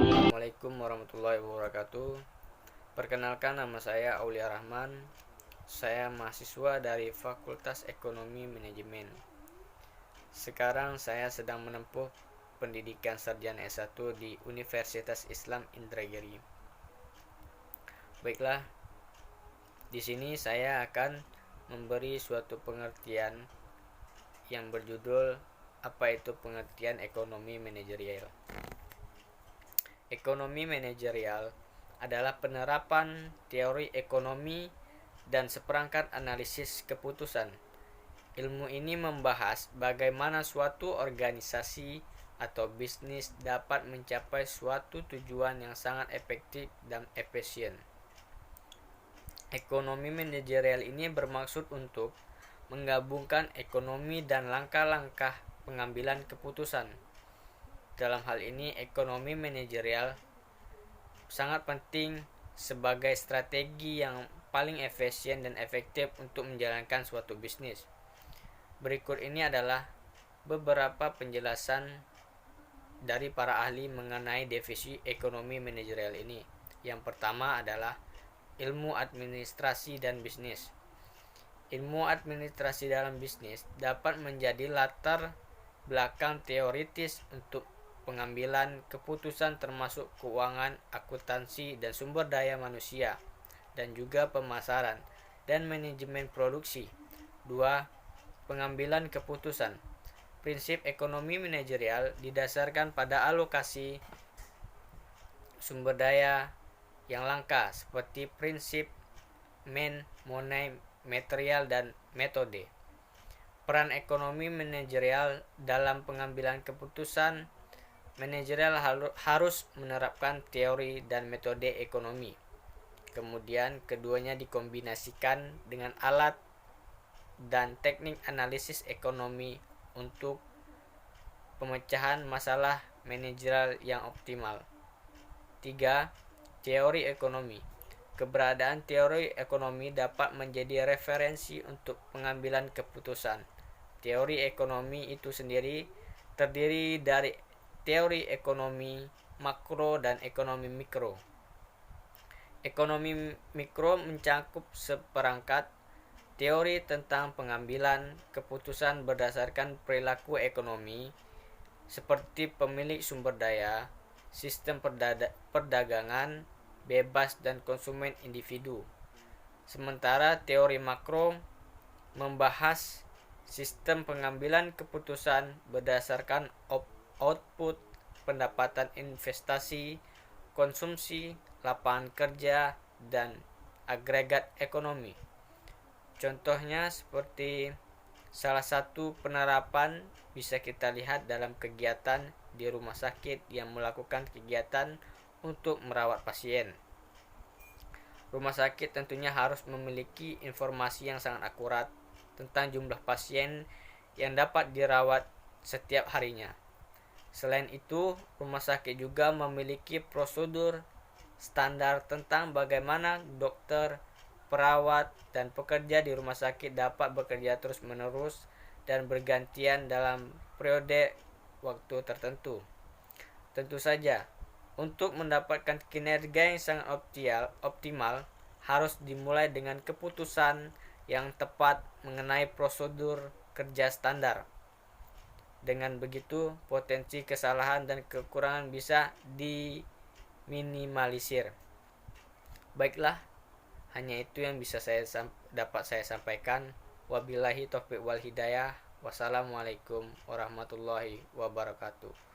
Assalamualaikum warahmatullahi wabarakatuh. Perkenalkan, nama saya Aulia Rahman. Saya mahasiswa dari Fakultas Ekonomi Manajemen. Sekarang saya sedang menempuh pendidikan sarjana S1 di Universitas Islam Indragiri. Baiklah, di sini saya akan memberi suatu pengertian yang berjudul apa itu pengertian ekonomi manajerial. Ekonomi manajerial adalah penerapan teori ekonomi dan seperangkat analisis keputusan. Ilmu ini membahas bagaimana suatu organisasi atau bisnis dapat mencapai suatu tujuan yang sangat efektif dan efisien. Ekonomi manajerial ini bermaksud untuk menggabungkan ekonomi dan langkah-langkah pengambilan keputusan. Dalam hal ini, ekonomi manajerial sangat penting sebagai strategi yang paling efisien dan efektif untuk menjalankan suatu bisnis. Berikut ini adalah beberapa penjelasan dari para ahli mengenai definisi ekonomi manajerial ini. Yang pertama adalah ilmu administrasi dan bisnis. Ilmu administrasi dalam bisnis dapat menjadi latar belakang teoritis untuk pengambilan keputusan termasuk keuangan, akuntansi, dan sumber daya manusia, dan juga pemasaran dan manajemen produksi. 2. Pengambilan keputusan. Prinsip ekonomi manajerial didasarkan pada alokasi sumber daya yang langka seperti prinsip money, material, dan metode. Peran ekonomi manajerial dalam pengambilan keputusan. Manajerial harus menerapkan teori dan metode ekonomi. Kemudian keduanya dikombinasikan dengan alat dan teknik analisis ekonomi untuk pemecahan masalah manajerial yang optimal. 3. Teori ekonomi. Keberadaan teori ekonomi dapat menjadi referensi untuk pengambilan keputusan. Teori ekonomi itu sendiri terdiri dari teori ekonomi makro dan ekonomi mikro. Ekonomi mikro mencakup seperangkat teori tentang pengambilan keputusan berdasarkan perilaku ekonomi seperti pemilik sumber daya, sistem perdagangan bebas, dan konsumen individu. Sementara teori makro membahas sistem pengambilan keputusan berdasarkan output, pendapatan investasi, konsumsi, lapangan kerja, dan agregat ekonomi. Contohnya seperti salah satu penerapan bisa kita lihat dalam kegiatan di rumah sakit yang melakukan kegiatan untuk merawat pasien. Rumah sakit tentunya harus memiliki informasi yang sangat akurat tentang jumlah pasien yang dapat dirawat setiap harinya. Selain itu, rumah sakit juga memiliki prosedur standar tentang bagaimana dokter, perawat, dan pekerja di rumah sakit dapat bekerja terus-menerus dan bergantian dalam periode waktu tertentu. Tentu saja, untuk mendapatkan kinerja yang sangat optimal harus dimulai dengan keputusan yang tepat mengenai prosedur kerja standar. Dengan begitu, potensi kesalahan dan kekurangan bisa diminimalisir. Baiklah, hanya itu yang bisa dapat saya sampaikan. Wabillahi taufiq wal hidayah. Wassalamualaikum warahmatullahi wabarakatuh.